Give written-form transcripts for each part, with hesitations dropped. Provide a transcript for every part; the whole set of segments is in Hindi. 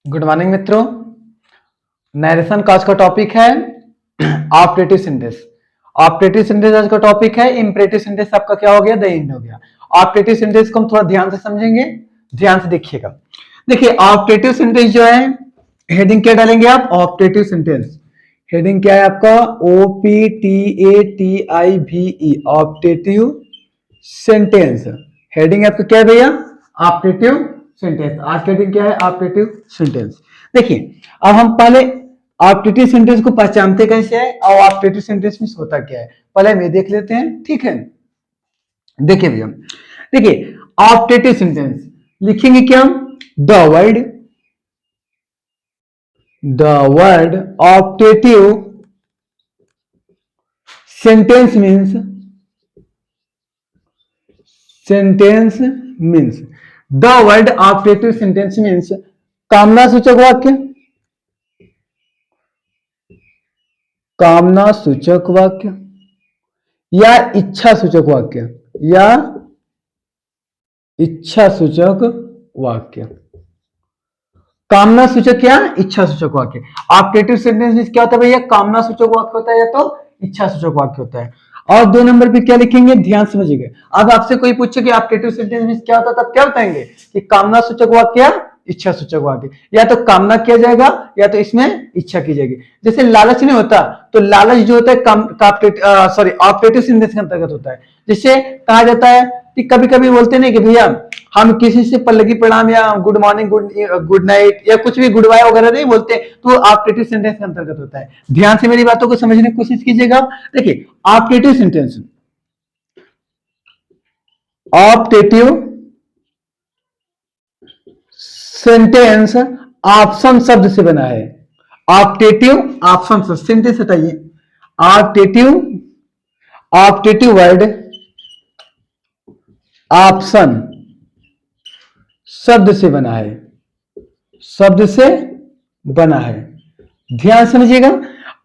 गुड मॉर्निंग मित्रों। नरेशन का आज का टॉपिक है ऑप्टेटिव सिंथेसिस। ऑप्टेटिव सिंथेसिस आज का टॉपिक है। इंपरेटिव सिंथेसिस आपका क्या हो गया? द एंड हो गया। ऑप्टेटिव सिंथेसिस को हम थोड़ा ध्यान से समझेंगे, ध्यान से देखिएगा। देखिए ऑप्टेटिव सिंथेसिस जो है, हेडिंग क्या डालेंगे आप? Optative synthesis. हेडिंग क्या है आपका? OPTATIVE, optative sentence. हेडिंग आपका क्या है भैया? Optative sentence. आज का हेडिंग क्या है? Optative sentence. देखिए अब हम पहले ऑप्टेटिव सेंटेंस को पहचानते कैसे है और ऑप्टेटिव सेंटेंस में होता क्या है पहले हम ये देख लेते हैं, ठीक है। देखिए भैया, देखिए ऑप्टेटिव सेंटेंस लिखेंगे क्या? The word optative sentence means the word optative sentence means कामना सूचक वाक्य, कामना सूचक वाक्य या इच्छा सूचक वाक्य, या इच्छा सूचक वाक्य। कामना सूचक या इच्छा सूचक वाक्य। ऑप्टेटिव सेंटेंस मीन्स क्या होता है भैया? कामना सूचक वाक्य होता है या तो इच्छा सूचक वाक्य होता है। और 2 नंबर पे क्या लिखेंगे? ध्यान समझिएगा। अब आपसे कोई पूछे कि ऑप्टेटिव सेंटेंस मीन्स क्या होता है, तब क्या बताएंगे कि कामना सूचक वाक्य या इच्छा सूचक वाक्य। या तो कामना किया जाएगा या तो इसमें इच्छा की जाएगी। जैसे लालच नहीं होता, तो लालच जो होता है ऑप्टेटिव सेंटेंस के अंतर्गत होता है। जिससे कहा जाता है कि कभी कभी बोलते नहीं कि भैया हम किसी से पल्लगी प्रणाम या गुड मॉर्निंग, गुड नाइट या कुछ भी गुड बाय वगैरह नहीं बोलते, तो ऑप्टेटिव सेंटेंस के अंतर्गत होता है। ध्यान से मेरी बातों को समझने की कोशिश कीजिएगा। देखिए optative sentence, optative sentence option शब्द से बना है। ऑप्टेटिव ऑप्शन शब्द, सेंटेंस हटाइए। ऑप्टेटिव ऑप्टेटिव वर्ड ऑप्शन शब्द से बना है, शब्द से बना है। ध्यान समझिएगा।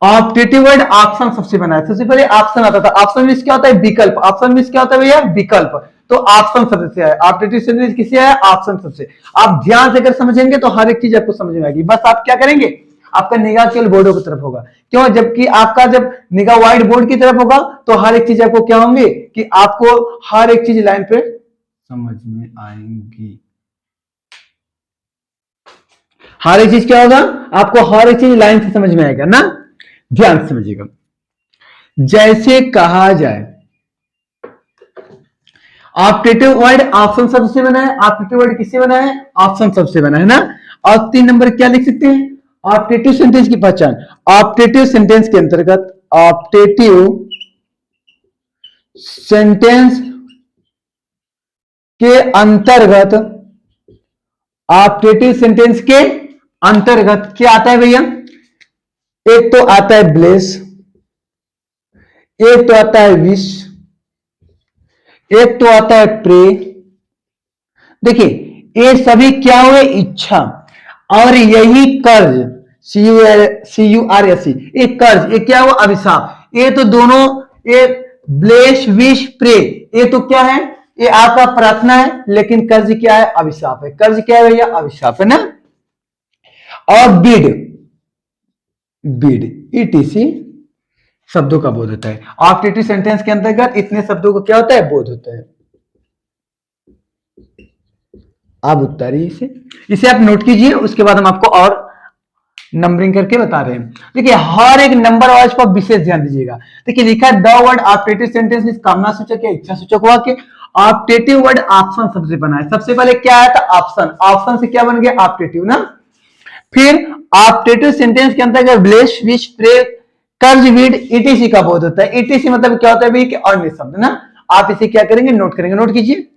ऑप्टेटिव वर्ड ऑप्शन सबसे बना है। सबसे पहले ऑप्शन आता था। ऑप्शन मींस क्या होता है? विकल्प। ऑप्शन मींस क्या होता है भैया? विकल्प। तो ऑप्शन शब्द से है। ऑप्टेटिव सेंटेंस किससे है? ऑप्शन शब्द से। आप ध्यान से अगर समझेंगे तो हर एक चीज आपको समझ में आएगी। बस आप क्या करेंगे? आपका निगाह केवल बोर्डों की तरफ होगा। क्यों? जबकि आपका जब निगाह व्हाइट बोर्ड की तरफ होगा तो हर एक चीज आपको क्या होंगे कि आपको हर एक चीज लाइन पे समझ में आएंगी। हर एक चीज क्या होगा? आपको हर एक चीज लाइन से समझ में आएगा ना। ध्यान से समझिएगा। जैसे कहा जाए, ऑप्टेटिव वर्ड ऑप्शन शब्द से बना है। ऑप्टेटिव वर्ड किससे बना है? ऑप्शन शब्द से बना है ना। और 3 नंबर क्या लिख सकते हैं? ऑप्टेटिव सेंटेंस की पहचान। ऑप्टेटिव सेंटेंस के अंतर्गत, ऑप्टेटिव सेंटेंस के अंतर्गत, ऑप्टेटिव सेंटेंस के अंतर्गत क्या आता है भैया? एक तो आता है ब्लेस, एक तो आता है विश, एक तो आता है प्रे। देखिए ये सभी क्या हुए? इच्छा। और यही कर्ज, CURSE, एक कर्ज, ये क्या हुआ? अभिशाप। ये तो दोनों, ये ब्लेस विश प्रे, ये तो क्या है? ये आपका प्रार्थना है, लेकिन कर्ज क्या है? अभिशाप है। कर्ज क्या है भैया? अभिशाप है ना। और बीड, बीड ETC शब्दों का बोध होता है। ऑप्टेटिव सेंटेंस के अंतर्गत इतने शब्दों को क्या होता है? बोध होता है। आप उत्तरिए इसे आप नोट कीजिए, उसके बाद हम आपको और नंबरिंग करके बता रहे हैं। देखिए हर एक नंबर वाइज पर विशेष ध्यान दीजिएगा। देखिए लिखा है the word optative sentence is कामना सूचक या इच्छा सूचक वाक्य। ऑप्टेटिव वर्ड ऑप्शन सबसे बना है। सबसे पहले क्या आया था? ऑप्शन। ऑप्शन से क्या बन गया? ऑप्टेटिव ना। फिर ऑप्टेटिव सेंटेंस के अंतर्गत ब्लेस विश प्रे कर्ज वीड ETC का बोध होता है। ETC मतलब क्या होता है भी? कि अन्य शब्द ना। आप इसे क्या करेंगे? नोट करेंगे। नोट कीजिए।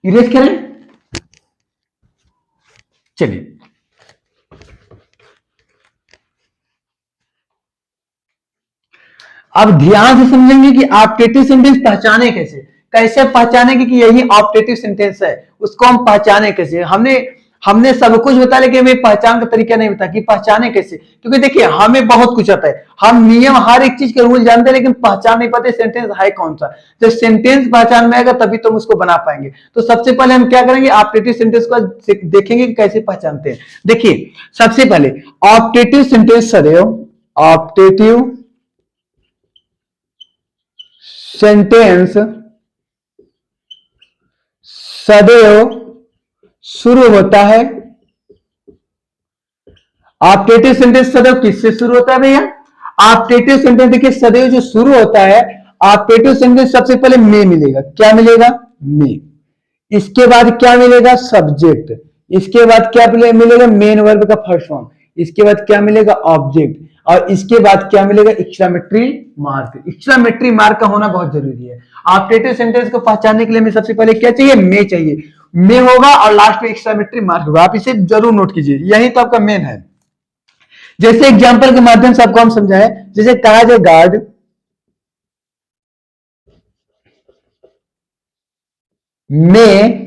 इरेज करें। चलिए अब ध्यान से समझेंगे कि ऑप्टेटिव सेंटेंस पहचाने कैसे। कैसे पहचानेंगे कि यही ऑप्टेटिव सेंटेंस है, उसको हम पहचाने कैसे। हमने हमने सब कुछ बताया लेकिन हमें पहचान का तरीका नहीं बता कि पहचाने कैसे, क्योंकि देखिए हमें बहुत कुछ आता है, हम नियम हर एक चीज के रूल जानते हैं लेकिन पहचान नहीं पाते सेंटेंस है कौन सा। जब सेंटेंस पहचान में आएगा तभी तो हम उसको बना पाएंगे। तो सबसे पहले हम क्या करेंगे, ऑप्टेटिव सेंटेंस को देखेंगे कि कैसे पहचानते हैं। देखिए सबसे पहले ऑप्टेटिव सेंटेंस सदैव, ऑप्टेटिव सेंटेंस सदैव शुरू होता है। ऑप्टेटिव सेंटेंस सदैव किससे शुरू होता है भैया, ऑप्टेटिव सेंटेंस देखिए सदैव जो शुरू होता है, ऑप्टेटिव सेंटेंस सबसे पहले में मिलेगा, क्या मिलेगा, में। इसके बाद क्या मिलेगा, सब्जेक्ट। इसके बाद क्या मिलेगा, मेन वर्ब का फर्स्ट फॉर्म। इसके बाद क्या मिलेगा, ऑब्जेक्ट। और इसके बाद क्या मिलेगा, एक्सक्लेमेटरी मार्क। एक्सक्लेमेटरी मार्क का होना बहुत जरूरी है। ऑप्टेटिव सेंटेंस को पहचानने के लिए हमें सबसे पहले क्या चाहिए, में चाहिए, में होगा और लास्ट में एक्सक्लेमेटरी मार्क होगा। आप इसे जरूर नोट कीजिए, यही तो आपका मेन है। जैसे एग्जांपल के माध्यम से आपको हम समझाएं, जैसे कहा जाए गार्ड में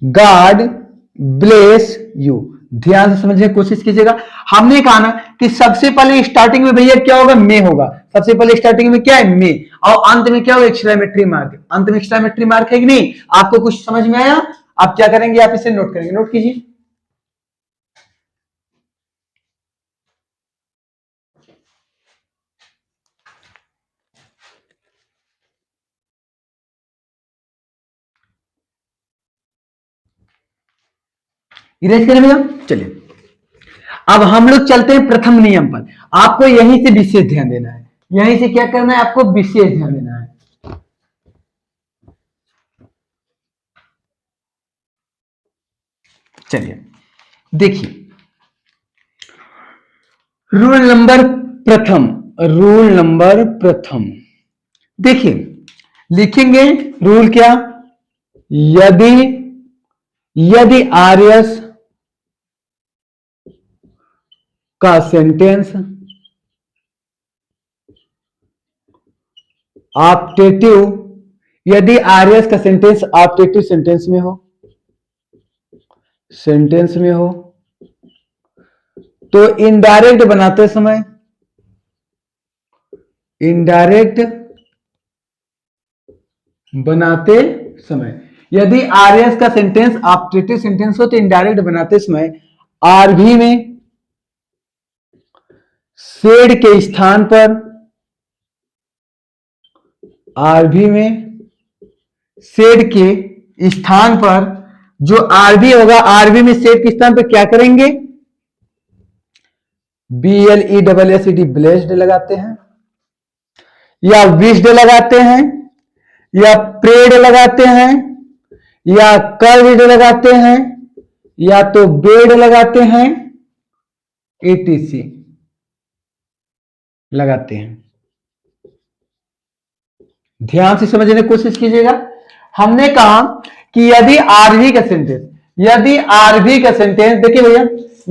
गॉड ब्लेस यू। ध्यान से समझने की कोशिश कीजिएगा। हमने कहा ना कि सबसे पहले स्टार्टिंग में भैया क्या होगा, में होगा। सबसे पहले स्टार्टिंग में क्या है, में, और अंत में क्या होगा, एक्सक्लेमेटरी मार्क। अंत में एक्सक्लेमेटरी मार्क है कि नहीं, आपको कुछ समझ में आया। आप क्या करेंगे, आप इसे नोट करेंगे, नोट कीजिए। इरेज करें भैया, चलिए अब हम लोग चलते हैं प्रथम नियम पर। आपको यहीं से विशेष ध्यान देना है, यहीं से क्या करना है, आपको विशेष ध्यान देना है। चलिए देखिए रूल नंबर प्रथम, रूल नंबर प्रथम देखिए लिखेंगे रूल क्या, यदि यदि आर्यस का सेंटेंस ऑप्टेटिव, यदि आर्यस का सेंटेंस ऑप्टेटिव सेंटेंस में हो, सेंटेंस में हो, तो इनडायरेक्ट बनाते समय, इनडायरेक्ट बनाते समय, यदि आरएस का सेंटेंस ऑप्टेटिव सेंटेंस हो तो इनडायरेक्ट बनाते समय आरभी में सेड के स्थान पर, आरभी में सेड के स्थान पर जो आरबी होगा, आरबी में सेड के स्थान पर क्या करेंगे, BLESSED ब्लेस्ड लगाते हैं, या विस्ड लगाते हैं, या प्रेड लगाते हैं, या कर्व्ड लगाते हैं, या तो बेड लगाते हैं, ATC लगाते हैं। ध्यान से समझने की कोशिश कीजिएगा। हमने कहा कि यदि आरवी का सेंटेंस, यदि आरवी का सेंटेंस देखिए भैया,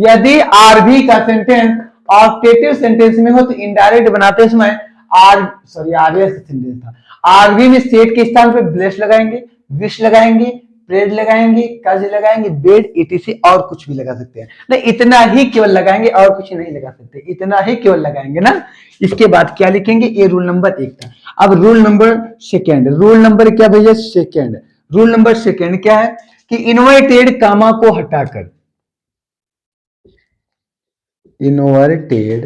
यदि आरवी का सेंटेंस ऑप्टेटिव सेंटेंस में हो तो इनडायरेक्ट बनाते समय आरवी सेंटेंस था, आरवी में सेट के स्थान पे ब्लेस लगाएंगे, विश लगाएंगे, प्रेड लगाएंगे, कर्ज लगाएंगे, बेड, ETC और कुछ भी लगा सकते हैं। नहीं इतना ही केवल लगाएंगे और कुछ नहीं लगा सकते, इतना ही केवल लगाएंगे ना। इसके बाद क्या लिखेंगे, ये रूल नंबर 1 था। अब rule number second, rule number क्या भैया, सेकेंड। रूल नंबर सेकेंड क्या है कि इन्वर्टेड कामा को हटाकर, इन्वर्टेड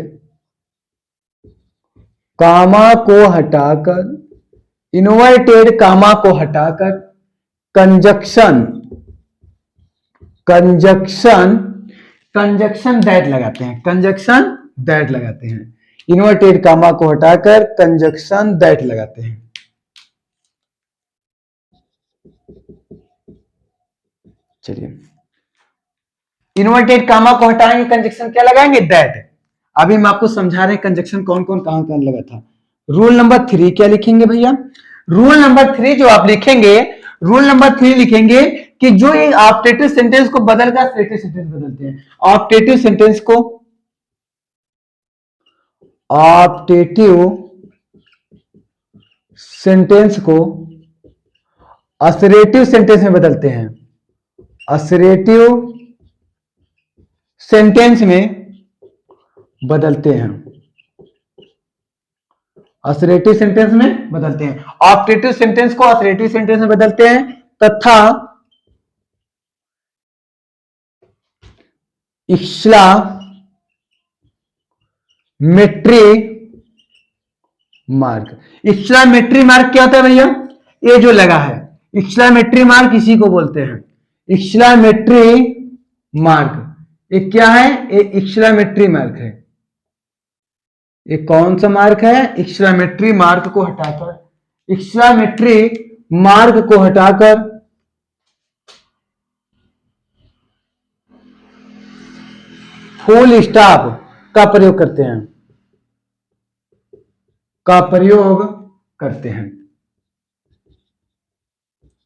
कामा को हटाकर, इन्वर्टेड कामा को हटाकर कंजक्शन, कंजक्शन, कंजक्शन दैट लगाते हैं, कंजक्शन दैट लगाते हैं। इन्वर्टेड कामा को हटाकर कंजक्शन दैट लगाते हैं। चलिए इन्वर्टेड कामा को हटाएंगे, कंजक्शन क्या लगाएंगे, दैट। अभी हम आपको समझा रहे हैं कंजक्शन कौन कौन कहां कहां लगा था। रूल नंबर 3 क्या लिखेंगे भैया, रूल नंबर 3 जो आप लिखेंगे, रूल नंबर 3 लिखेंगे कि जो ये ऑप्टेटिव सेंटेंस को बदलकर स्टेटिव सेंटेंस बदलते हैं, ऑप्टेटिव सेंटेंस को, ऑप्टेटिव सेंटेंस को असरेटिव सेंटेंस में बदलते हैं, असरेटिव सेंटेंस में बदलते हैं, असरेटिव सेंटेंस में बदलते हैं, ऑप्टेटिव सेंटेंस को असरेटिव सेंटेंस में बदलते हैं तथा एक्सक्लामेटरी मार्क, एक्सक्लामेटरी मार्क क्या होता है भैया, ये जो लगा है एक्सक्लामेटरी मार्क इसी को बोलते हैं, एक्सक्लामेटरी मार्क, ये क्या है, ये एक्सक्लामेटरी मार्क है, ये कौन सा मार्क है, एक्सक्लामेटरी मार्क को हटाकर, एक्सक्लामेटरी मार्क को हटाकर फुल स्टॉप का प्रयोग करते हैं, का प्रयोग करते हैं।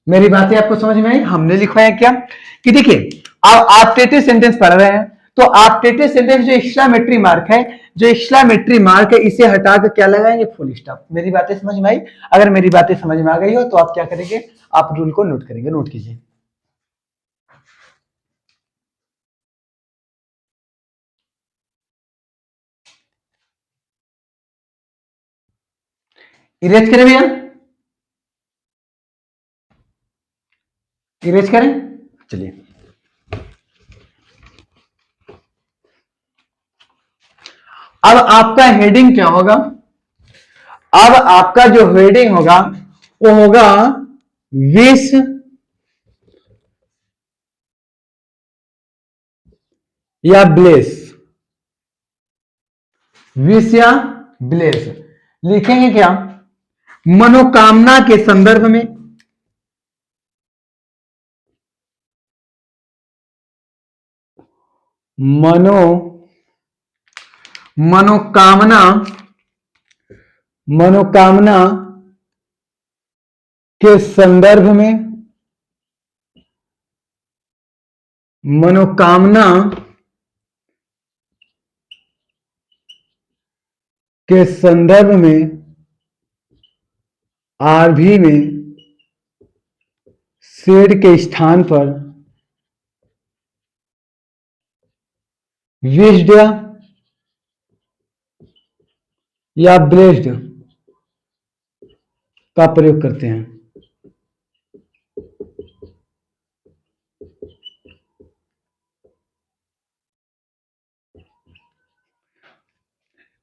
मेरी बातें आपको समझ में आई, हमने लिखा है क्या कि देखिए आप ऑप्टेटिव सेंटेंस पढ़ रहे हैं तो ऑप्टेटिव सेंटेंस जो एक्सक्लामेटरी मार्क है, जो एक्सक्लामेटरी मार्क है इसे हटाकर क्या लगाएंगे, फुल स्टॉप। मेरी बातें समझ में आई, अगर मेरी बातें समझ में आ गई हो तो आप क्या करेंगे, आप रूल को नोट करेंगे, नोट कीजिए। इरेज करें भैया, इरेज करें, चलिए अब आपका हेडिंग क्या होगा, अब आपका जो हेडिंग होगा वो होगा विश या ब्लेस, विश या ब्लेस लिखेंगे क्या, मनोकामना के संदर्भ में, मनोकामना मनोकामना के संदर्भ में, मनोकामना के संदर्भ में आरभी में शेड के स्थान पर विश्ड या ब्लेस्ड का प्रयोग करते हैं।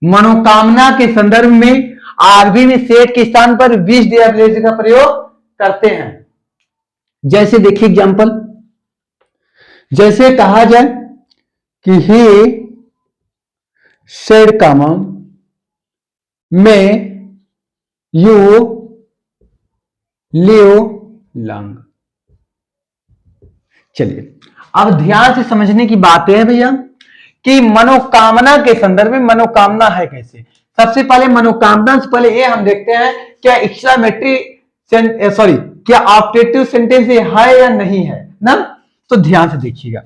मनोकामना के संदर्भ में आरबी में सेठ के स्थान पर विश्ड या ब्लेस्ड का प्रयोग करते हैं। जैसे देखिए एग्जांपल, जैसे कहा जाए कि ही सेड कामा में यू लिव लॉन्ग। चलिए अब ध्यान से समझने की बात है भैया कि मनोकामना के संदर्भ में मनोकामना है कैसे। सबसे पहले मनोकामना से पहले ये हम देखते हैं क्या एक्सक्लामेटरी सॉरी क्या ऑप्टेटिव सेंटेंस है या नहीं है ना। तो ध्यान से देखिएगा,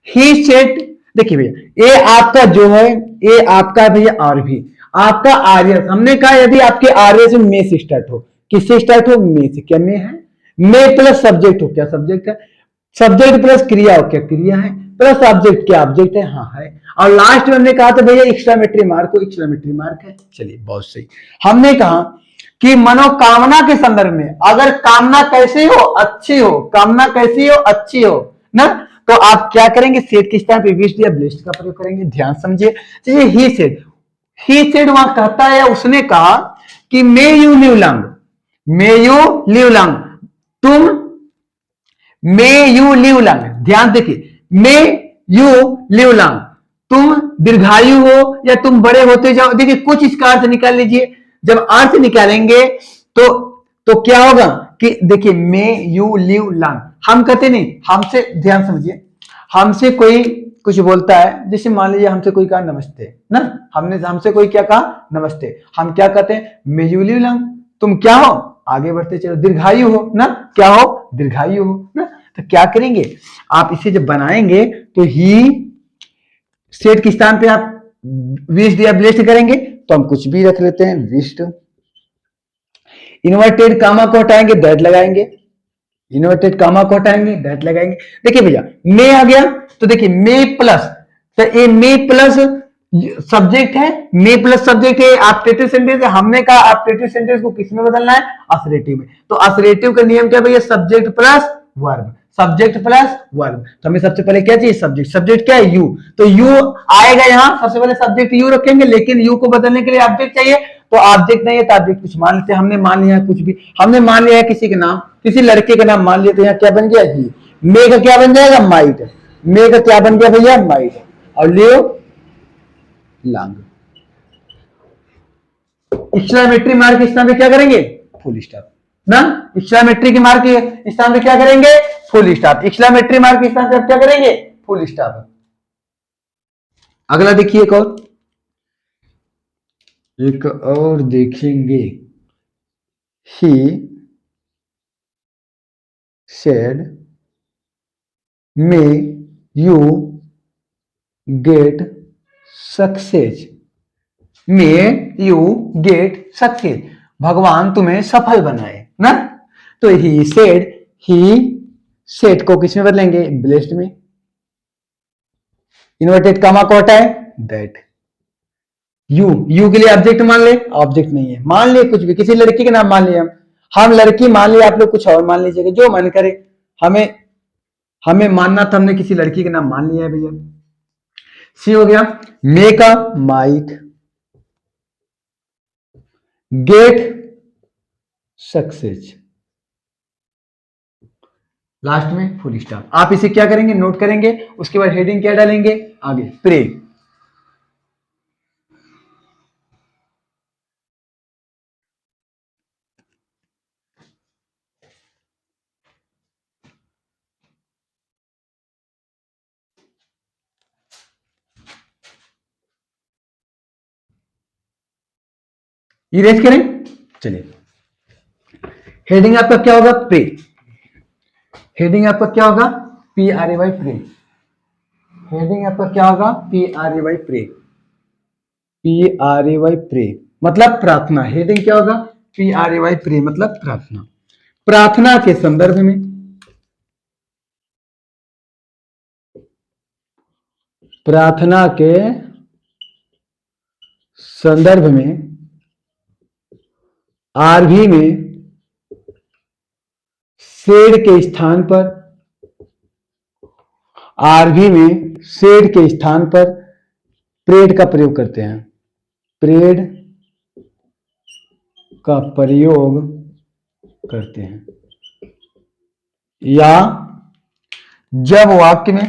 ही सेड, देखिए भैया ये आपका जो है ये आपका भैया आरवी, आपका आर्यस, हमने कहा यदि आपके आर्यस में मे से स्टार्ट हो, किससे स्टार्ट हो, मे से, क्या मे है, मे प्लस सब्जेक्ट हो, क्या सब्जेक्ट है, सब्जेक्ट प्लस क्रिया हो, क्या क्रिया है, प्लस ऑब्जेक्ट, क्या ऑब्जेक्ट है, हाँ है, और लास्ट में हमने कहा था भैया एक्सक्लामेटरी मार्क हो, एक्सक्लामेटरी मार्क है। चलिए बहुत सही, हमने कहा कि मनोकामना के संदर्भ में अगर कामना कैसी हो, अच्छी हो, कामना कैसी हो, अच्छी हो ना, तो आप क्या करेंगे, सेड के स्थान पे विश्ड या ब्लेस्ड का प्रयोग करेंगे। ध्यान समझिए, जैसे ही सेड वहां कहता है, उसने कहा कि may you live long, may you live long, तुम मे यू लिव लॉन्ग, ध्यान देखिए, मे यू लिव लॉन्ग, तुम दीर्घायु हो या तुम बड़े होते जाओ। देखिए कुछ इसका अर्थ निकाल लीजिए, जब अर्थ निकालेंगे तो क्या होगा कि देखिए मे यू लिव लॉन्ग, हम कहते नहीं, हमसे ध्यान समझिए, हमसे कोई कुछ बोलता है, जैसे मान लीजिए हमसे कोई कहा नमस्ते ना, हमसे कोई क्या कहा नमस्ते, हम क्या कहते हैं, मे यू लिव लॉन्ग, तुम क्या हो, आगे बढ़ते चलो, दीर्घायु हो ना, क्या हो, दीर्घायु हो ना। तो क्या करेंगे आप, इसे जब बनाएंगे तो ही सेड के स्थान पे आप विश्ड या ब्लेस्ड करेंगे, तो हम कुछ भी रख लेते हैं, विश्ड, इन्वर्टेड कामा को हटाएंगे, दैट लगाएंगे, इन्वर्टेड कामा को हटाएंगे, दैट लगाएंगे। देखिए भैया मे आ गया, तो देखिए मे प्लस, तो ये मे प्लस सब्जेक्ट है, मे प्लस सब्जेक्ट है, ऑपरेटिव सेंटेंस है। हमने कहा ऑपरेटिव सेंटेंस को किस में बदलना है, असरेटिव में। तो असरेटिव का नियम क्या भैया, subject plus verb, subject plus verb. तो हमें सबसे पहले क्या चाहिए, सब्जेक्ट। सब्जेक्ट क्या है, यू, तो यू आएगा यहां, सबसे पहले सब्जेक्ट यू रखेंगे, लेकिन यू को बदलने के लिए ऑब्जेक्ट चाहिए, तो ऑब्जेक्ट नहीं है तो ऑब्जेक्ट कुछ मान लेते हैं। हमने मान लिया है कुछ भी, हमने मान लिया है किसी के नाम, किसी लड़के का नाम मान लिया, तो यहाँ क्या बन गया, ही। मे का क्या बन जाएगा, माइट। मे का क्या बन गया भैया, माइट। और लियो लॉन्ग। एक्सक्लेमेटरी मार्क इस स्थान पे क्या करेंगे, फुल स्टॉप ना। एक्सक्लेमेटरी की मार्क इस स्थान पे क्या करेंगे, फुल स्टॉप। एक्सक्लेमेटरी मार्क इस स्थान पे क्या करेंगे, फुल स्टॉप। अगला देखिए एक और देखेंगे। ही said may you get success, may you get success, भगवान तुम्हें सफल बनाए ना। तो ही सेड को किस में बदलेंगे, ब्लेस्ड में। इन्वर्टेड कामा को हटाए, दैट। यू के लिए ऑब्जेक्ट मान ले, ऑब्जेक्ट नहीं है, मान ले कुछ भी, किसी लड़की के नाम मान लिया हम लड़की मान लिया, आप लोग कुछ और मान लीजिएगा, जो मन करे। हमें हमें मानना था, हमने किसी लड़की के नाम मान लिया है भैया। सी हो गया, make a might get success, last में फुल स्टॉप। आप इसे क्या करेंगे, नोट करेंगे, उसके बाद हेडिंग क्या डालेंगे, आगे प्रे। इरेज करें, चलिए। हेडिंग आपका क्या होगा, प्रे। हेडिंग आपका क्या होगा, PRAY प्रे। हेडिंग आपका क्या होगा, PRAY प्रे। PRAY प्रे मतलब प्रार्थना। हेडिंग क्या होगा, PRAY प्रे मतलब प्रार्थना। प्रार्थना के संदर्भ में, प्रार्थना के संदर्भ में आरभी में सेड के स्थान पर, आरभी में सेड के स्थान पर प्रेड का प्रयोग करते हैं। प्रेड का प्रयोग करते हैं, या जब वाक्य में,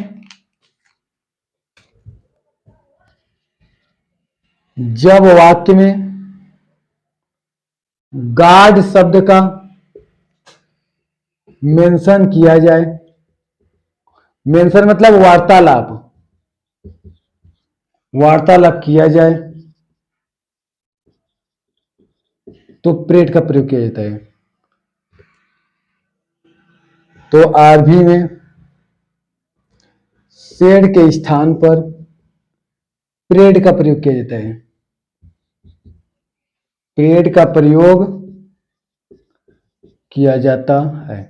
जब वाक्य में गॉड शब्द का मेंशन किया जाए, मेंशन मतलब वार्तालाप, वार्तालाप किया जाए, तो प्रेड का प्रयोग किया जाता है। तो आरभी में सेड के स्थान पर प्रेड का प्रयोग किया जाता है। प्रेड का प्रयोग किया जाता है।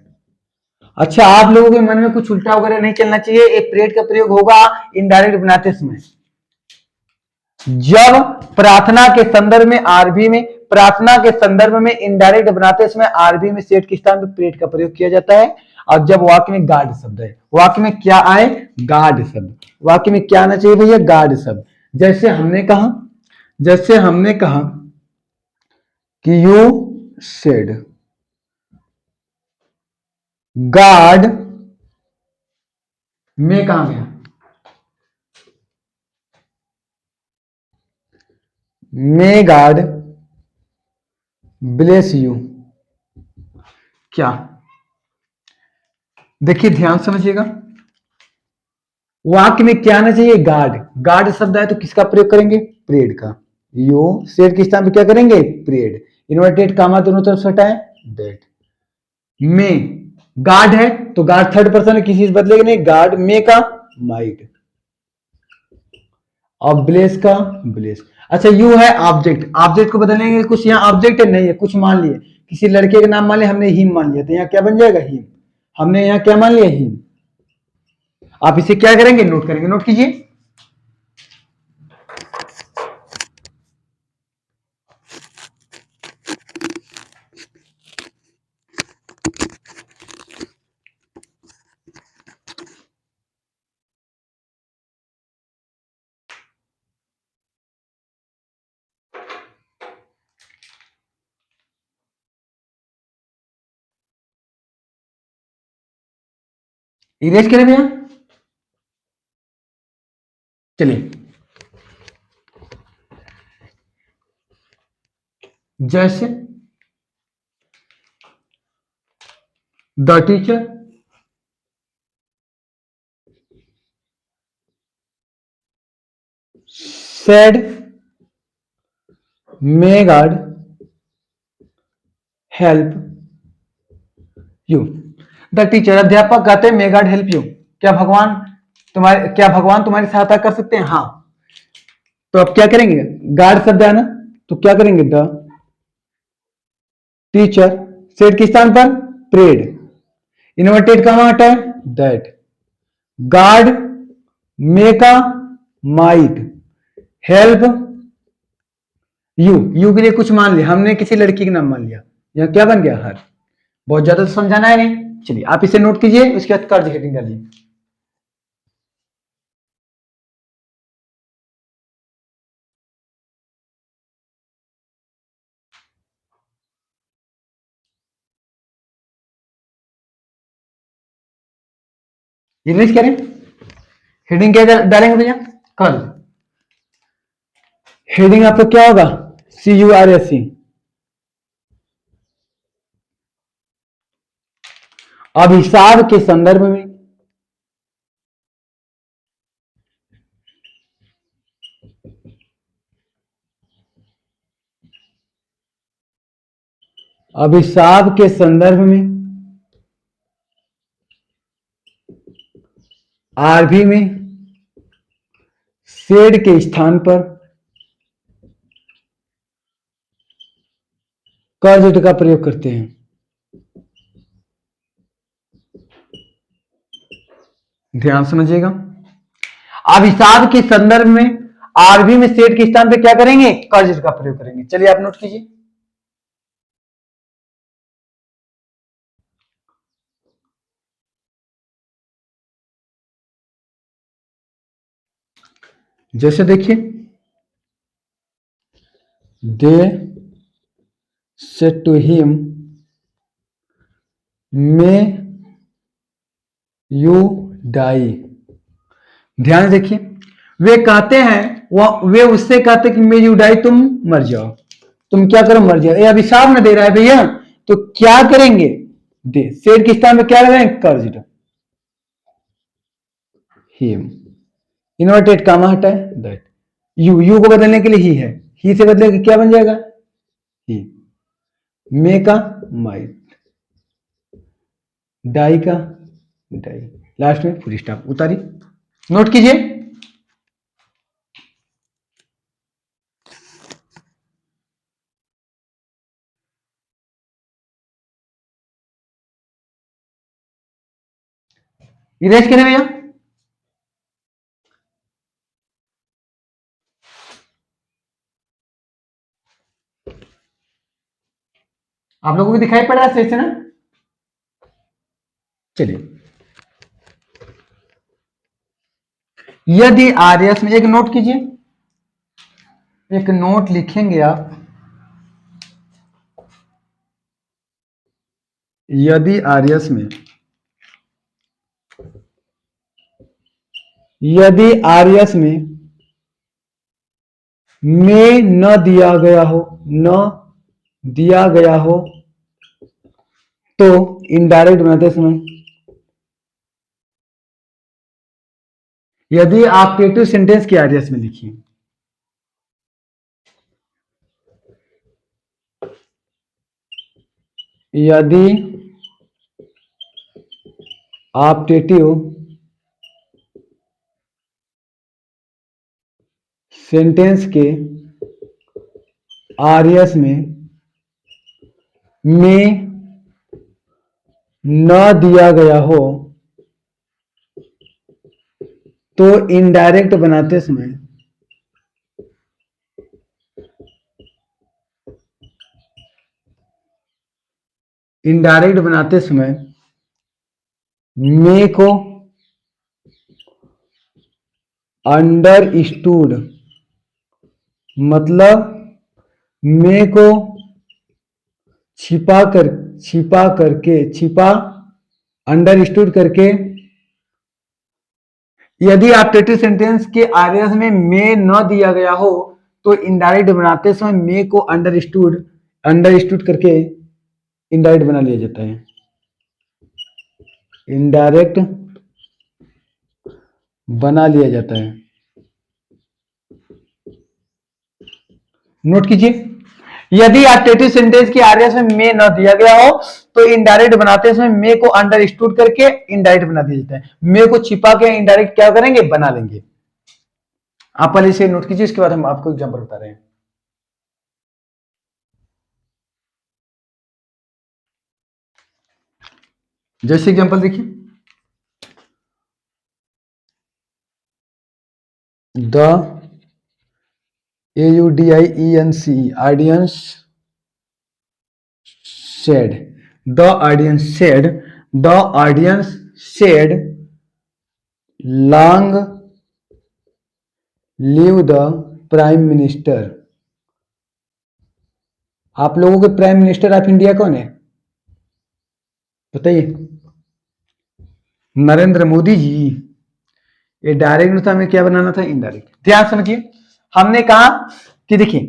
अच्छा, आप लोगों के मन में कुछ उल्टा वगैरह नहीं चलना चाहिए। एक प्रेड का प्रयोग होगा इनडायरेक्ट बनाते समय, जब प्रार्थना के संदर्भ में आरबी में, प्रार्थना के संदर्भ में इनडायरेक्ट बनाते समय आरबी में सेट के स्थान पर प्रेड का प्रयोग किया जाता है। और जब वाक्य में गार्ड शब्द है, वाक्य में क्या आए, गार्ड शब्द। वाक्य में क्या आना चाहिए भैया, गार्ड शब्द। जैसे हमने कहा, जैसे हमने कहा कि यू सेड गार्ड में, कहां गया, मे गॉड ब्लेस यू। क्या, देखिए ध्यान समझिएगा, वाक्य में क्या आना चाहिए, गार्ड। गार्ड शब्द है तो किसका प्रयोग करेंगे, प्रेड का। यू सेड के स्थान पर क्या करेंगे, प्रेड। इन्वर्टेड कामा दोनों तरफ से हटाएं, दैट। में गार्ड है तो गार्ड थर्ड पर्सन है, किसी से बदलेगा नहीं, गार्ड। मे का माइट, और ब्लेस का ब्लेस। अच्छा, यू है ऑब्जेक्ट, ऑब्जेक्ट को बदलेंगे, कुछ यहाँ ऑब्जेक्ट है नहीं है, कुछ मान लिए, किसी लड़के का नाम मान लिया हमने, हिम मान लिया, तो यहाँ क्या बन जाएगा, हिम। हमने यहाँ क्या मान लिया, ही। आप इसे क्या करेंगे, नोट करेंगे, नोट कीजिए। इरेज करें भैया, चलिए। जैसे the teacher said may God help you। The teacher, अध्यापक कहते हैं मे गॉड हेल्प यू, क्या भगवान तुम्हारी सहायता कर सकते हैं, हाँ। तो अब क्या करेंगे, गॉड शब्द है ना, तो क्या करेंगे, द टीचर सेड किस स्थान पर, प्रेड, इन्वर्टेड कहां हटा है, that, God make a might help you के लिए कुछ मान लिया हमने, किसी लड़की का नाम मान लिया, यहां क्या बन गया, हर। बहुत ज्यादा तो समझाना है नहीं, चलिए आप इसे नोट कीजिए, उसके बाद कर्ज हेडिंग डालिए। इंग्लिश करें, हेडिंग क्या डालेंगे भैया, कर्ज। हेडिंग आपका क्या होगा, CURSE। अभिशाप के संदर्भ में अभिशाप के संदर्भ में आरभी में सेड के स्थान पर कर्ज का प्रयोग करते हैं। ध्यान समझिएगा, अभिशाप के संदर्भ में आरबी में सेट के स्थान पे क्या करेंगे, कर्ज का प्रयोग करेंगे। चलिए आप नोट कीजिए। जैसे देखिए, they said to him may you die. ध्यान से देखिए, वे कहते हैं, वे उससे कहते कि मे यू डाई, तुम मर जाओ, तुम क्या करो, मर जाओ। ये अभिशाप में दे रहा है भैया, तो क्या करेंगे, दे सेड के स्थान में क्या लगाएंगे, कर्ज, हिम, इन्वर्टेड कामा हटाए, दैट, यू को बदलने के लिए ही से बदले क्या बन जाएगा, ही, मे का माइट, डाई का डाई, लास्ट में फुल स्टॉप उतारी। नोट कीजिए, इरेज करें भैया, आप लोगों को दिखाई पड़ रहा है सही से ना, चलिए। यदि आरएस में एक नोट कीजिए, एक नोट लिखेंगे आप, यदि आरएस में, यदि आरएस में न दिया गया हो, न दिया गया हो, तो इनडायरेक्ट बनाते समय, यदि आप क्रिएटिव सेंटेंस की आरएस में लिखिए, यदि ऑप्टेटिव सेंटेंस के आरएस में न दिया गया हो तो इनडायरेक्ट बनाते समय मे को अंडरस्टूड, मतलब मे को छिपा अंडरस्टूड करके, यदि ऑब्जेक्टिव सेंटेंस के आर्यस में मे न दिया गया हो तो इनडायरेक्ट बनाते समय मे को अंडरस्टूड करके इनडायरेक्ट बना लिया जाता है। इनडायरेक्ट बना लिया जाता है। नोट कीजिए, यदि ऑब्जेक्टिव सेंटेंस की आर्यस में मे न दिया गया हो तो इनडायरेक्ट बनाते समय मे को अंडरस्टूड करके इनडायरेक्ट बना दिया जाता है। मे को छिपा के इनडायरेक्ट क्या करेंगे, बना लेंगे। आप पहले इसे नोट कीजिए, इसके बाद हम आपको एग्जांपल बता रहे हैं। जैसे एग्जांपल देखिए, the audience said long live the prime minister। आप लोगों के प्राइम मिनिस्टर ऑफ इंडिया कौन है, बताइए। नरेंद्र मोदी जी। ये डायरेक्ट था, हमें क्या बनाना था, इनडायरेक्ट। ध्यान समझिए, हमने कहा कि देखिए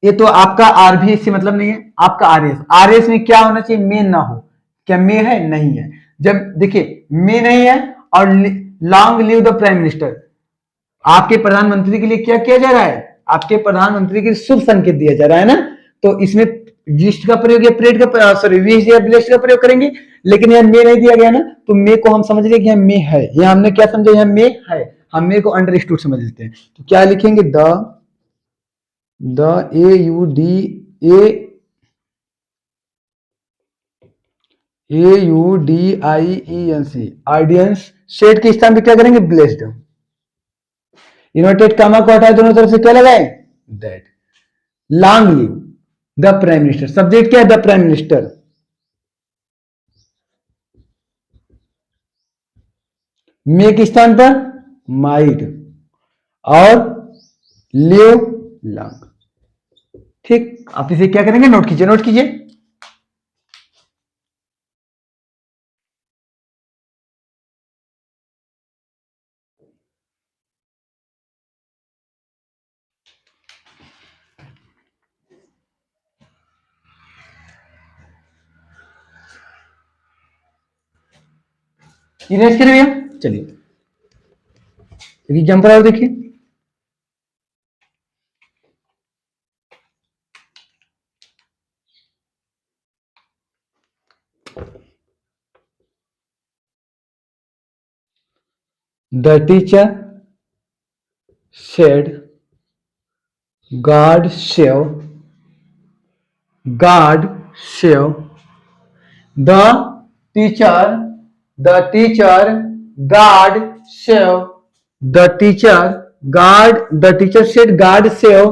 ये तो आपका आर भी इससे मतलब नहीं है, आपका आरएस में क्या होना चाहिए, मे ना हो। क्या मे है, नहीं है। जब देखिए मे नहीं है और long live the prime minister, आपके प्रधानमंत्री के लिए क्या किया जा रहा है, आपके प्रधानमंत्री के लिए शुभ संकेत दिया जा रहा है ना, तो इसमें विस्ट का प्रयोग या प्रेड का सॉरी विश या ब्लेस्ड का प्रयोग करेंगे। लेकिन यह मे नहीं दिया गया ना, तो मे को हम समझ रहे कि यह मे है। यह हमने क्या समझा, यह मे है, हम मे को अंडरस्टूड समझ लेते हैं। तो क्या लिखेंगे, द AUDIENC ऑडियंस सेट के स्थान पे क्या करेंगे, ब्लेस्ड। इन्वर्टेड कामा को हटाए, दोनों तरफ से क्या लगाए, that. Long live the prime minister, subject क्या है, द प्राइम मिनिस्टर। मे के स्थान पर माइट और लिव लॉन्ग। ठीक, आप इसे क्या करेंगे, नोट कीजिए, नोट कीजिए। इरेज करें भैया, चलिए एग्जाम्पल और देखिए। The teacher said God save the teacher, God save the teacher said God save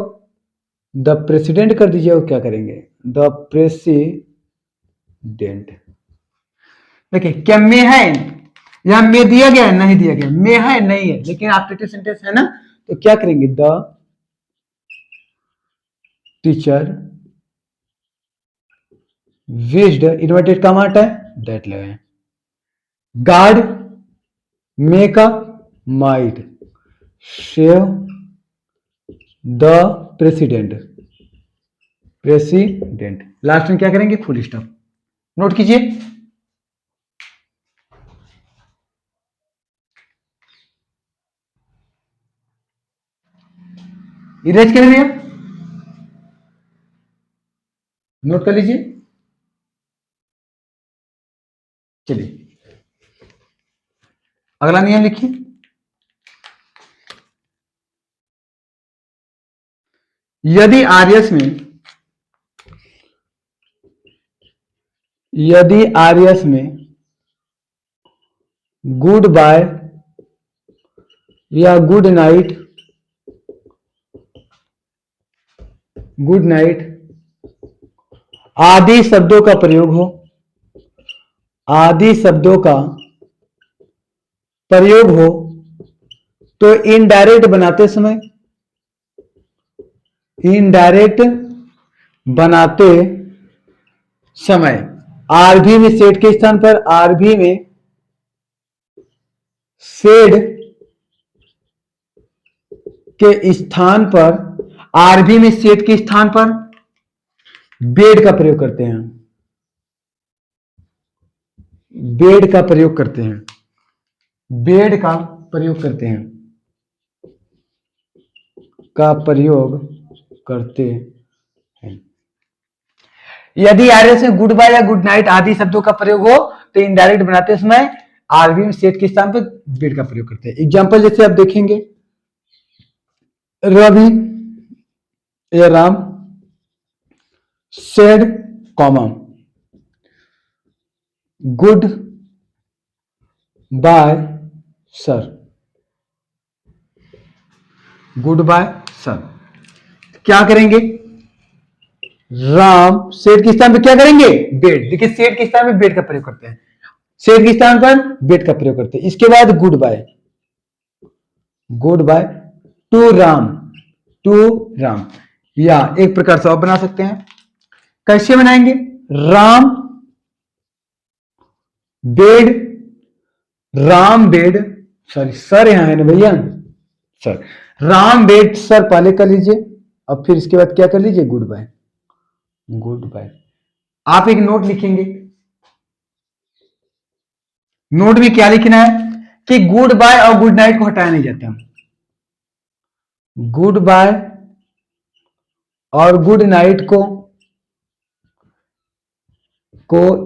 the president कर दीजिए, और क्या करेंगे, द प्रेसिडेंट। देखिए क्या मे है, यहां मे दिया गया है, नहीं दिया गया, मे है नहीं है, लेकिन ऑब्जेक्टिव सेंटेंस है ना, तो क्या करेंगे, द टीचर विश्ड, इन्वर्टेड का मार्ट है, दैट लगाए। गार्ड मे का might, save the president, last में क्या करेंगे, फुल स्टॉप। नोट कीजिए, इरेज करें भैया, नोट कर लीजिए। चलिए अगला नियम लिखिए। यदि आरएस में गुड बाय या गुड नाइट, गुड नाइट आदि शब्दों का प्रयोग हो, आदि शब्दों का प्रयोग हो तो इनडायरेक्ट बनाते समय, इनडायरेक्ट बनाते समय आरबी में सेड के स्थान पर, आरबी में सेड के स्थान पर, आरबी में सेड के स्थान पर बेड का प्रयोग करते हैं, बेड का प्रयोग करते हैं, बेड का प्रयोग करते हैं, का प्रयोग करते हैं। यदि आर्य से गुड बाय या गुड नाइट आदि शब्दों का प्रयोग हो तो इनडायरेक्ट बनाते समय आरबी में सेट के स्थान पर बेड का प्रयोग करते हैं। एग्जाम्पल जैसे आप देखेंगे, रवि या Ram said comma goodbye sir, goodbye sir. क्या करेंगे, राम सेट के स्थान पर क्या करेंगे, बेड। देखिए सेट के स्थान पर बेड का प्रयोग करते हैं, सेट के स्थान पर बेड का प्रयोग करते हैं। इसके बाद goodbye, goodbye to Ram, to Ram. या एक प्रकार से आप बना सकते हैं, कैसे बनाएंगे, Ram bed, Ram bed, sorry sir यहां है ना भैया, सर राम बेड सर पहले कर लीजिए, अब फिर इसके बाद क्या कर लीजिए, गुड बाय, गुड बाय। आप एक नोट लिखेंगे, नोट में क्या लिखना है कि गुड बाय और गुड नाइट को हटाया नहीं जाता, गुड बाय और गुड नाइट को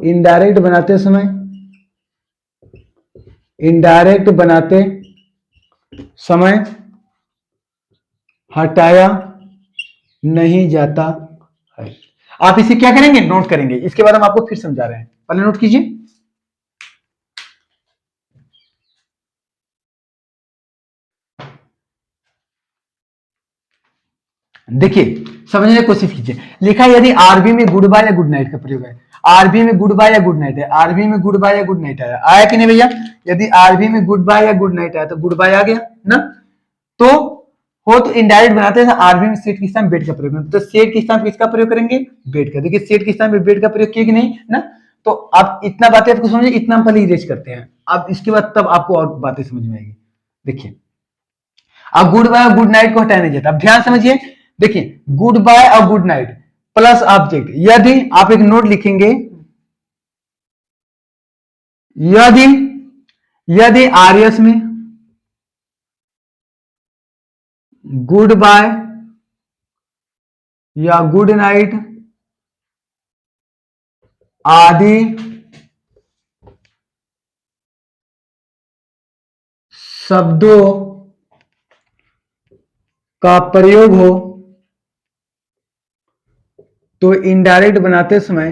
इनडायरेक्ट बनाते समय, इनडायरेक्ट बनाते समय हटाया नहीं जाता है। आप इसे क्या करेंगे, नोट करेंगे। इसके बाद हम आपको फिर समझा रहे हैं, पहले नोट कीजिए। देखिए समझने की कोशिश कीजिए, लिखा है यदि आरबी में गुड बाय या गुड नाइट का प्रयोग है, आरबी में गुड बाय या गुड नाइट है, आरबी में गुड बाय या गुड नाइट आया, आया कि नहीं भैया। यदि आरबी में गुड बाय या गुड नाइट आया तो गुड बाय आ गया ना, तो हो तो इनडायरेक्ट बनाते हैं आरबी में सेट के स्थान बेड का प्रयोग करेंगे, तो सेट के स्थान किसका प्रयोग करेंगे, बेड का। देखिए सेट के स्थान पे बेड का प्रयोग किया कि नहीं ना, तो आप इतना बातें आपको समझिए, इतना हम पहले इरेज करते हैं, अब इसके बाद तब आपको और बातें समझ में आएगी। देखिए अब गुड बाय और गुड नाइट को हटाया नहीं जाता, अब ध्यान समझिए। देखिए गुड बाय और गुड नाइट प्लस ऑब्जेक्ट, यदि आप एक नोट लिखेंगे, यदि यदि आरएस में गुड बाय या गुड नाइट आदि शब्दों का प्रयोग हो तो इनडायरेक्ट बनाते समय,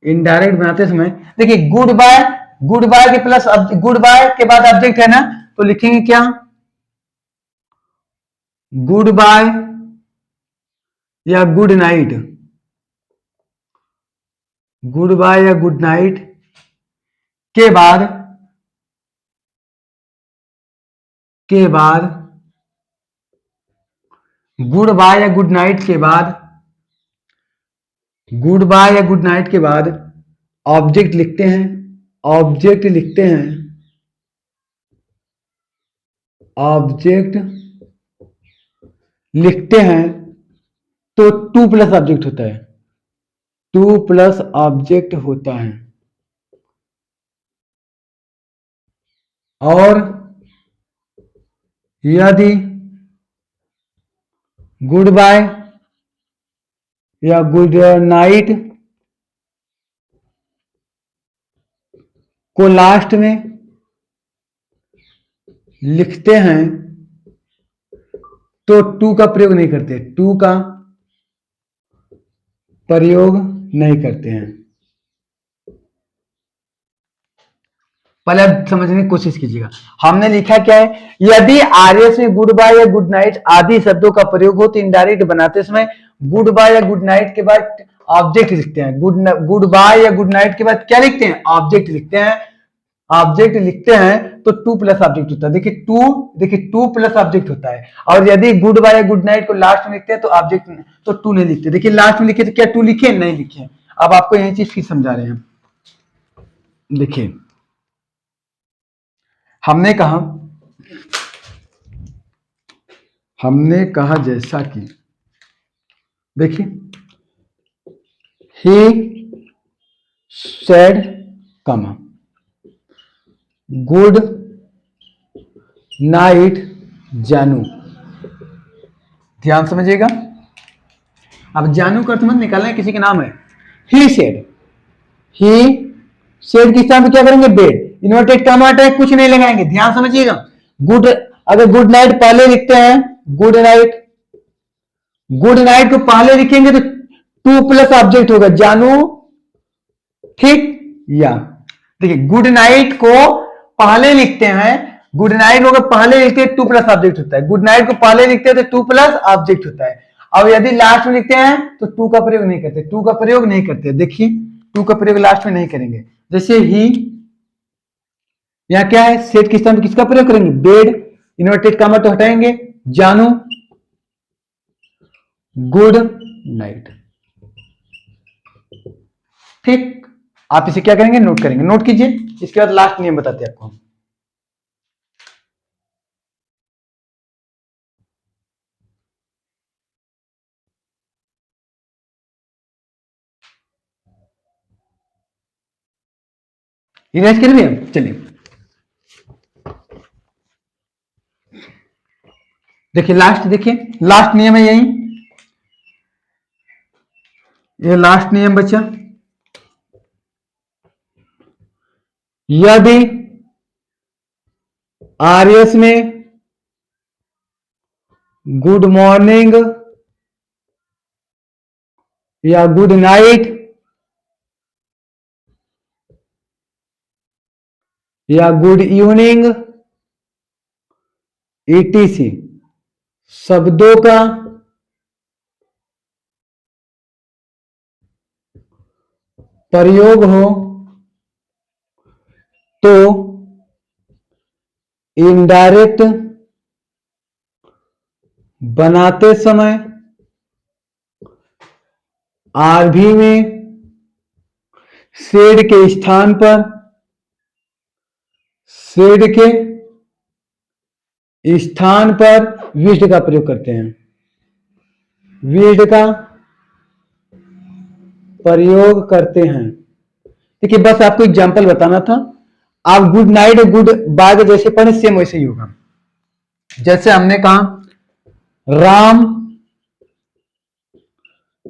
इनडायरेक्ट बनाते समय देखिए गुड बाय, गुड बाय के प्लस गुड बाय के बाद ऑब्जेक्ट है ना, तो लिखेंगे क्या, गुड बाय या गुड नाइट, गुड बाय या गुड नाइट के बाद, के बाद गुड बाय या गुड नाइट के बाद, गुड बाय या गुड नाइट के बाद ऑब्जेक्ट लिखते हैं, ऑब्जेक्ट लिखते हैं, ऑब्जेक्ट लिखते हैं तो टू प्लस ऑब्जेक्ट होता है, टू प्लस ऑब्जेक्ट होता है। और यदि गुड बाय या गुड नाइट को लास्ट में लिखते हैं तो टू का प्रयोग नहीं करते, टू का प्रयोग नहीं करते हैं। पहले आप समझने की कोशिश कीजिएगा। हमने लिखा क्या है, यदि आरएस में गुड बाय या गुड नाइट आदि शब्दों का प्रयोग हो तो इनडायरेक्ट बनाते समय गुड बाय या गुड नाइट के बाद ऑब्जेक्ट लिखते हैं। गुड बाय या गुड नाइट के बाद क्या लिखते हैं, ऑब्जेक्ट लिखते हैं। ऑब्जेक्ट लिखते हैं तो टू प्लस ऑब्जेक्ट होता है। देखिए टू प्लस ऑब्जेक्ट होता है। और यदि गुड बाय या गुड नाइट को लास्ट में लिखते हैं तो ऑब्जेक्ट तो टू नहीं लिखते। देखिए लास्ट में लिखे तो क्या टू लिखे, नहीं लिखे। अब आपको यही चीज फिर समझा रहे हैं। देखिए हमने कहा जैसा कि देखिए ही सेड कमा गुड नाइट जानू। ध्यान समझिएगा। अब जानू का अर्थ मत निकालना है, किसी के नाम है। ही सेड के स्थान पे क्या करेंगे, बेड। इन्वर्टेड कॉमा है, कुछ नहीं लगाएंगे। ध्यान समझिएगा। गुड, अगर गुड नाइट पहले लिखते हैं, गुड नाइट को पहले लिखेंगे तो टू प्लस ऑब्जेक्ट होगा, जानू, ठीक। या देखिए गुड नाइट को पहले लिखते हैं, गुड नाइट को पहले लिखते हैं टू प्लस ऑब्जेक्ट होता है। गुड नाइट को पहले लिखते हैं तो टू प्लस ऑब्जेक्ट होता है। अब यदि लास्ट में लिखते हैं तो टू का प्रयोग नहीं करते। देखिए टू का प्रयोग लास्ट में नहीं करेंगे। जैसे ही, यहां क्या है, सेट किस टाइम किसका प्रयोग करेंगे, बेड। इन्वर्टेड कॉमा तो हटाएंगे, जानू गुड नाइट, ठीक। आप इसे क्या करेंगे, नोट करेंगे। नोट कीजिए। इसके बाद लास्ट नियम बताते हैं आपको। इरेज कर दिया, चलिए। देखिए लास्ट नियम है यही, ये लास्ट नियम बचा। यदि आरएस में गुड मॉर्निंग या गुड नाइट या गुड इवनिंग ईटीसी शब्दों का प्रयोग हो तो इनडायरेक्ट बनाते समय आरभी में सेड के स्थान पर विष्ड का प्रयोग करते हैं। विष्ड का प्रयोग करते हैं। देखिए बस आपको एग्जांपल बताना था। आप गुड नाइट और गुड बाय जैसे पढ़े सेम वैसे ही होगा। जैसे हमने कहा Ram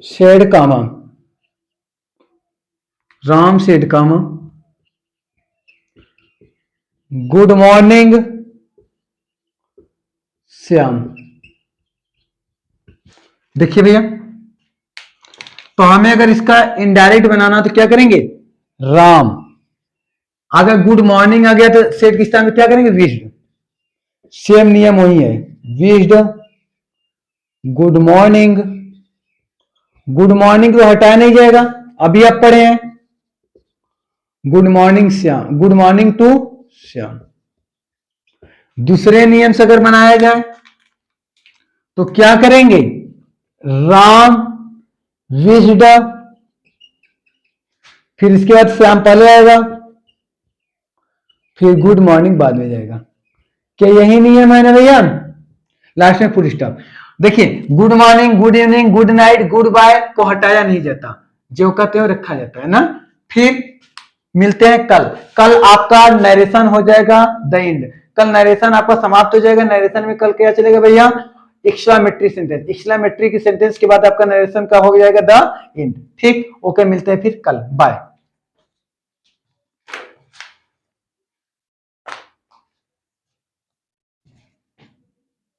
said comma, good morning Shyam. देखिए भैया, तो हमें अगर इसका इनडायरेक्ट बनाना तो क्या करेंगे, राम। अगर गुड मॉर्निंग आ गया तो सेट किस टाइम में क्या करेंगे, विश्ड। सेम नियम वही है, wished good morning. Good morning तो हटाया नहीं जाएगा, अभी आप पढ़े हैं good morning Shyam, good morning to Shyam. दूसरे नियम से अगर बनाया जाए तो क्या करेंगे, राम विश्ड, फिर इसके बाद श्याम पहले आएगा, फिर गुड मॉर्निंग बाद में जाएगा। क्या यही नियम है ना भैया, लास्ट में फुल स्टॉप। देखिए good morning, good evening, good night, goodbye को हटाया नहीं जाता, जो कहते हो रखा जाता है ना। फिर मिलते हैं कल आपका नरेशन हो जाएगा द एंड। कल नरेशन आपका समाप्त हो जाएगा। नरेशन में कल क्या चलेगा भैया, एक्सक्लामेटरी सेंटेंस। एक्सक्लामेटरी की सेंटेंस के बाद आपका नरेशन का हो जाएगा द एंड, ठीक। ओके, मिलते हैं फिर कल, बाय।